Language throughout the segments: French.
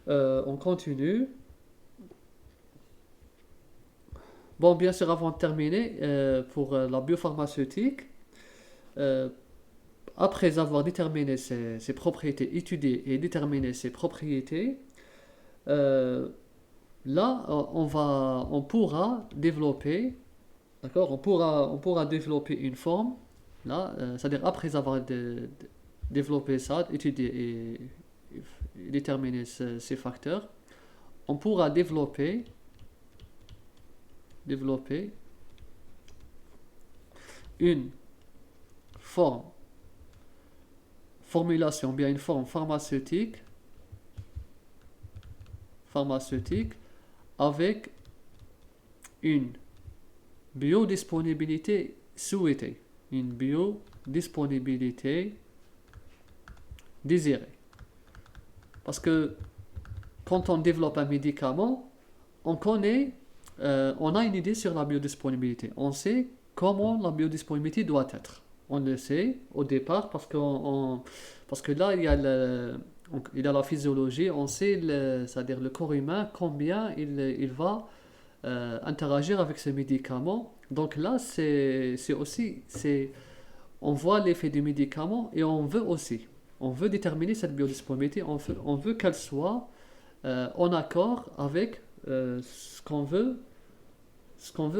On continue. Bon, bien sûr, avant de terminer, pour la biopharmaceutique, euh, après avoir déterminé ses propriétés, étudié et déterminé ses propriétés, euh, là, on pourra développer, d'accord, on pourra développer une forme, là, c'est-à-dire après avoir développé ça, étudié et déterminé ces facteurs, on pourra développer une forme, formulation, bien une forme pharmaceutique avec une biodisponibilité souhaitée, une biodisponibilité désirée. Parce que quand on développe un médicament, on connaît, on a une idée sur la biodisponibilité. On sait comment la biodisponibilité doit être. On le sait au départ parce que là, il y a la physiologie, on sait, c'est-à-dire le corps humain, combien il va interagir avec ce médicament. Donc là, c'est aussi, on voit l'effet du médicament et on veut déterminer cette biodisponibilité, on veut qu'elle soit en accord avec ce qu'on veut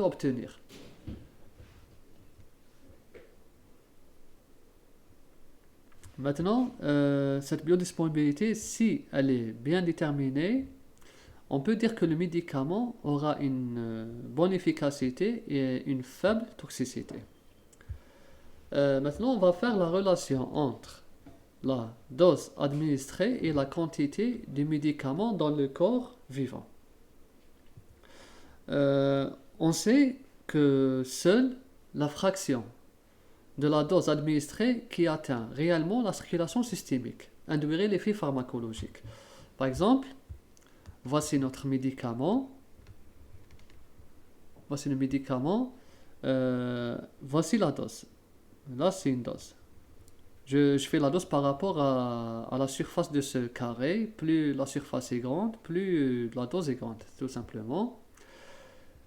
obtenir. Maintenant, cette biodisponibilité, si elle est bien déterminée, on peut dire que le médicament aura une bonne efficacité et une faible toxicité. Maintenant, on va faire la relation entre la dose administrée et la quantité du médicament dans le corps vivant. On sait que seule la fraction de la dose administrée qui atteint réellement la circulation systémique induirait l'effet pharmacologique. Par exemple, voici notre médicament. Voici le médicament. Voici la dose. Là, c'est une dose. Je fais la dose par rapport à la surface de ce carré. Plus la surface est grande, plus la dose est grande, tout simplement.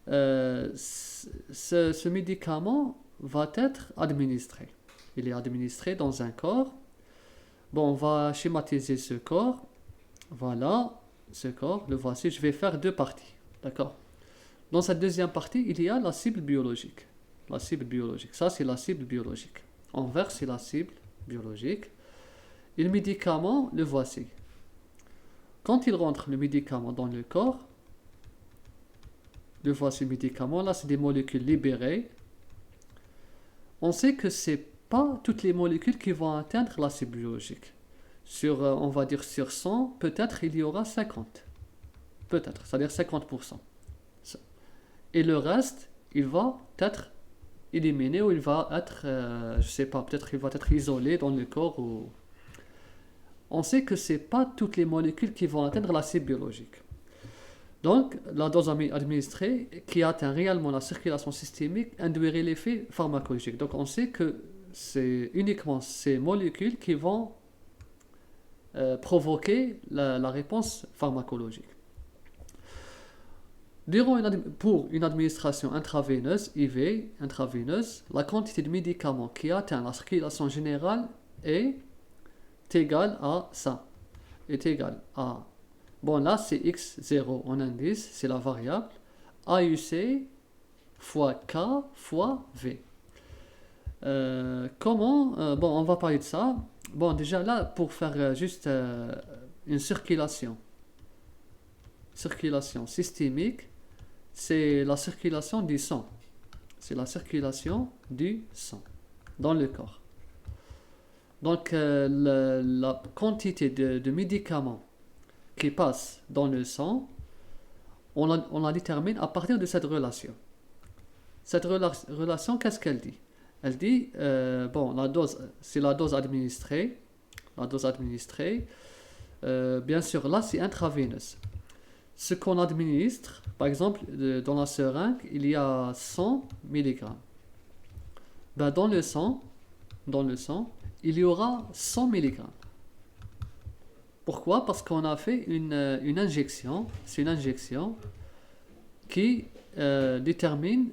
Ce médicament va être administré. Il est administré dans un corps. Bon, on va schématiser ce corps. Voilà, ce corps, le voici. Je vais faire deux parties. D'accord? Dans cette deuxième partie, il y a la cible biologique. La cible biologique. Ça, c'est la cible biologique. En vert, c'est la cible biologique. Et le médicament, le voici. Quand il rentre le médicament dans le corps, le voici le médicament. Là, c'est des molécules libérées. On sait que c'est pas toutes les molécules qui vont atteindre la cible biologique. Sur, on va dire sur 100, peut-être il y aura 50. Peut-être, c'est-à-dire 50%. Et le reste, il va être éliminé ou il va être, je sais pas, peut-être il va être isolé dans le corps. On sait que c'est pas toutes les molécules qui vont atteindre la cible biologique. Donc, la dose administrée qui atteint réellement la circulation systémique induirait l'effet pharmacologique. Donc, on sait que c'est uniquement ces molécules qui vont provoquer la réponse pharmacologique. Pour une administration intraveineuse, IV, intraveineuse, la quantité de médicaments qui atteint la circulation générale est égale à ça. Est égale à... Bon, là, c'est x0 en indice, c'est la variable. AUC fois K fois V. Bon, on va parler de ça. Bon, déjà là, pour faire juste une circulation systémique, c'est la circulation du sang. C'est la circulation du sang dans le corps. Donc, la quantité de médicaments qui passe dans le sang, on la détermine à partir de cette relation. Cette relation, qu'est-ce qu'elle dit? Elle dit, bon, la dose, c'est la dose administrée. La dose administrée, bien sûr, là, c'est intraveineuse. Ce qu'on administre, par exemple, dans la seringue, il y a 100 mg. Ben, dans le sang, il y aura 100 mg. Pourquoi? Parce qu'on a fait une injection. C'est une injection qui détermine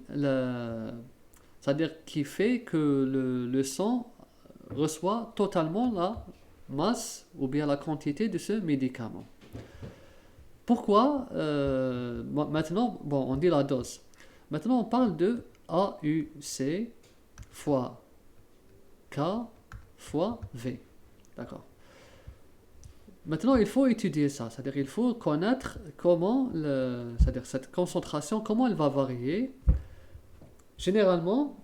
c'est-à-dire qui fait que le sang reçoit totalement la masse ou bien la quantité de ce médicament. Pourquoi maintenant, bon, on dit la dose. Maintenant, on parle de AUC fois K fois V. D'accord. Maintenant, il faut étudier ça, c'est-à-dire il faut connaître comment, c'est-à-dire cette concentration, comment elle va varier. Généralement,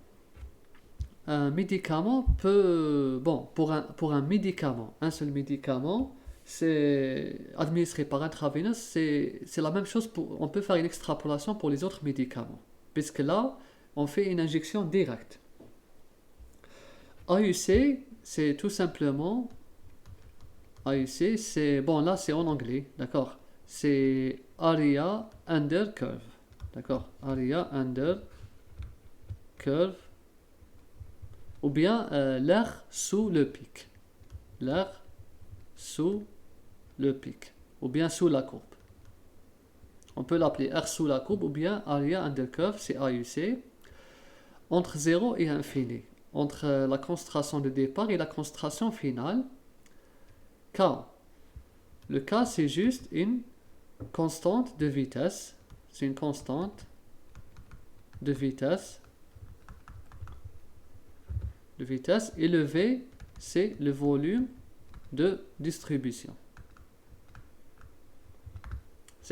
un médicament peut, bon, pour un médicament, un seul médicament, c'est administré par intraveineuse, c'est la même chose, on peut faire une extrapolation pour les autres médicaments, puisque là, on fait une injection directe. AUC, c'est tout simplement AUC, c'est, bon là c'est en anglais, d'accord, c'est Area Under Curve, d'accord, Area Under Curve, ou bien l'air sous le pic, l'air sous le pic, ou bien sous la courbe. On peut l'appeler air sous la courbe, ou bien Area Under Curve, c'est AUC, entre 0 et infini, entre la concentration de départ et la concentration finale. K. Le K, c'est juste une constante de vitesse. C'est une constante de vitesse. Et le V, c'est le volume de distribution.